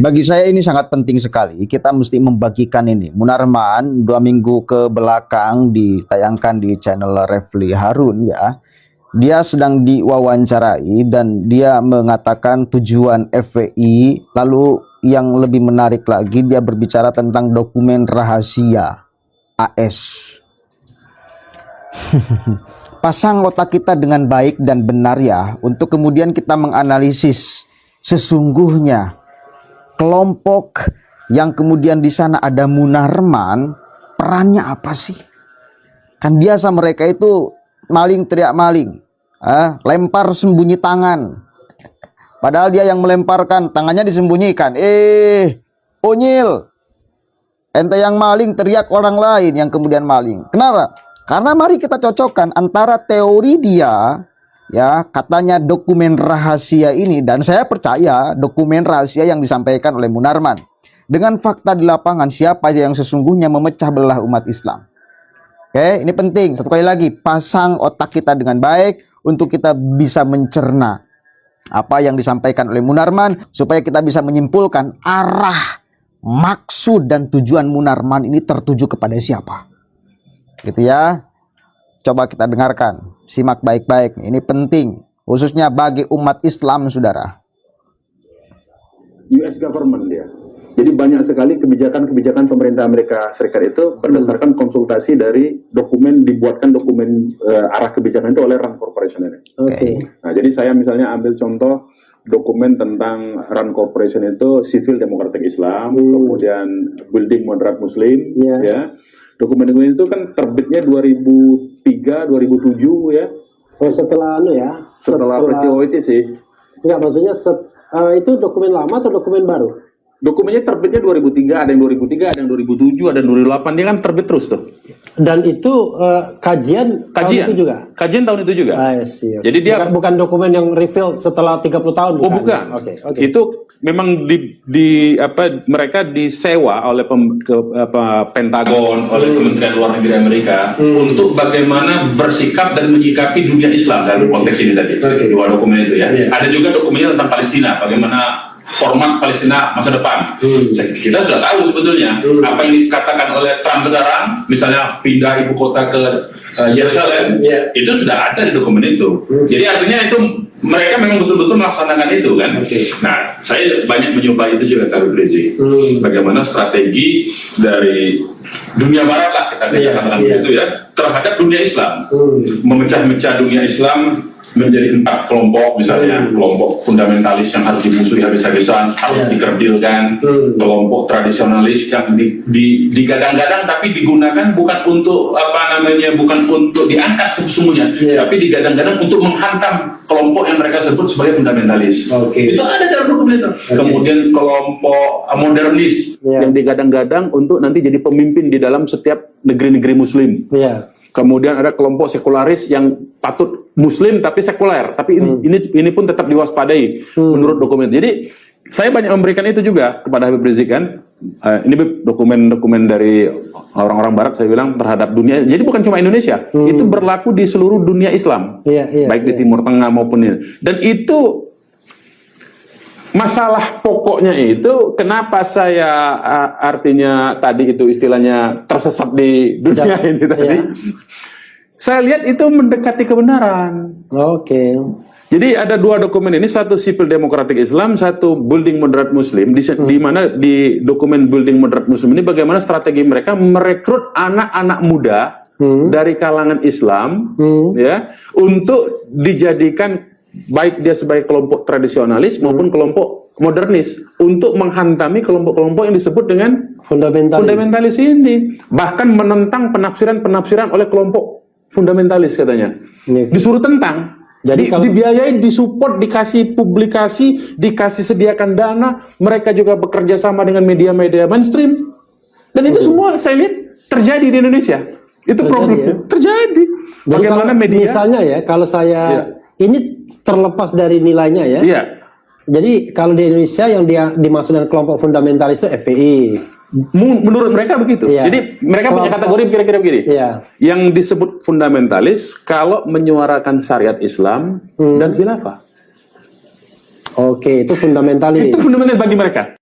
Bagi saya ini sangat penting sekali. Kita mesti membagikan ini. Munarman 2 minggu ke belakang ditayangkan di channel Refli Harun ya. Dia sedang diwawancarai dan dia mengatakan tujuan FPI. Lalu yang lebih menarik lagi, dia berbicara tentang dokumen rahasia AS. Pasang otak kita dengan baik dan benar ya, untuk kemudian kita menganalisis sesungguhnya kelompok yang kemudian di sana ada Munarman, perannya apa sih? Kan biasa mereka itu maling teriak maling, lempar sembunyi tangan. Padahal dia yang melemparkan, tangannya disembunyikan. Unyil, ente yang maling, teriak orang lain yang kemudian maling. Kenapa? Karena mari kita cocokkan antara teori dia, ya katanya dokumen rahasia ini, dan saya percaya dokumen rahasia yang disampaikan oleh Munarman dengan fakta di lapangan siapa yang sesungguhnya memecah belah umat Islam. Oke, ini penting. Satu kali lagi, pasang otak kita dengan baik untuk kita bisa mencerna apa yang disampaikan oleh Munarman, supaya kita bisa menyimpulkan arah, maksud dan tujuan Munarman ini tertuju kepada siapa. Gitu ya. Coba kita dengarkan, simak baik-baik. Ini penting, khususnya bagi umat Islam, saudara. US government dia. Jadi banyak sekali kebijakan-kebijakan pemerintah Amerika Serikat itu berdasarkan konsultasi dari dibuatkan dokumen arah kebijakan itu oleh Rand Corporation ini. Oke. Nah, jadi saya misalnya ambil contoh dokumen tentang Rand Corporation itu Civil Democratic Islam, kemudian Building Moderate Muslim, ya. Dokumen-dokumen itu kan terbitnya 2003, 2007 ya. Oh, setelah ya. Setelah peristiwa itu sih. Enggak, maksudnya itu dokumen lama atau dokumen baru? Dokumennya terbitnya 2003, ada yang 2003, ada yang 2007, ada yang 2008, dia kan terbit terus tuh. Dan itu kajian tahun itu juga? Kajian tahun itu juga. Jadi dia bukan dokumen yang reveal setelah 30 tahun. Oh, bukan. Oke. Itu memang mereka disewa oleh Pentagon, oleh Kementerian Luar Negeri Amerika untuk bagaimana bersikap dan menyikapi dunia Islam dalam konteks ini tadi. Dua dokumen itu ya. Ada juga dokumennya tentang Palestina, bagaimana format Palestina masa depan. Kita sudah tahu sebetulnya apa yang dikatakan oleh Trump sekarang, misalnya pindah ibu kota ke Yerusalem, itu sudah ada di dokumen itu. Jadi artinya itu mereka memang betul-betul melaksanakan itu kan. Nah, saya banyak mencoba itu juga Habib Rizik. Bagaimana strategi dari dunia barat lah kita katakan begitu ya, terhadap dunia Islam, memecah-mecah dunia Islam menjadi 4 kelompok, misalnya kelompok fundamentalis yang harus dimusuhi habis-habisan, harus dikerdilkan, kelompok tradisionalis yang digadang-gadang tapi digunakan bukan untuk bukan untuk diangkat sesungguhnya, tapi digadang-gadang untuk menghantam kelompok yang mereka sebut sebagai fundamentalis. Itu ada dalam dokumen itu. Kemudian kelompok modernis yang digadang-gadang untuk nanti jadi pemimpin di dalam setiap negeri-negeri Muslim. Kemudian ada kelompok sekularis yang patut Muslim tapi sekuler, tapi ini pun tetap diwaspadai menurut dokumen. Jadi saya banyak memberikan itu juga kepada Habib Rizik kan. Ini dokumen-dokumen dari orang-orang Barat, saya bilang terhadap dunia. Jadi bukan cuma Indonesia, itu berlaku di seluruh dunia Islam, baik di Timur Tengah maupun ini. Dan itu masalah pokoknya itu kenapa saya artinya tadi itu istilahnya tersesat di dunia ini tadi. Saya lihat itu mendekati kebenaran. Jadi ada 2 dokumen ini, satu Civil Democratic Islam, satu Building Moderate Muslim. Di mana di dokumen Building Moderate Muslim ini bagaimana strategi mereka merekrut anak-anak muda dari kalangan Islam ya untuk dijadikan baik dia sebagai kelompok tradisionalis maupun kelompok modernis untuk menghantami kelompok-kelompok yang disebut dengan fundamentalis ini, bahkan menentang penafsiran-penafsiran oleh kelompok fundamentalis katanya. Disuruh tentang. Jadi dibiayai, disupport, dikasih publikasi, dikasih sediakan dana, mereka juga bekerja sama dengan media-media mainstream. Dan itu semua saya lihat terjadi di Indonesia. Itu problem terjadi. Bagaimana media misalnya ya, kalau saya ini terlepas dari nilainya ya. Jadi kalau di Indonesia yang dimaksudkan kelompok fundamentalis itu FPI. Menurut mereka begitu. Jadi mereka punya kategori kira-kira begini. Yang disebut fundamentalis kalau menyuarakan syariat Islam dan khilafah. Itu fundamentalis. Itu fundamental bagi mereka.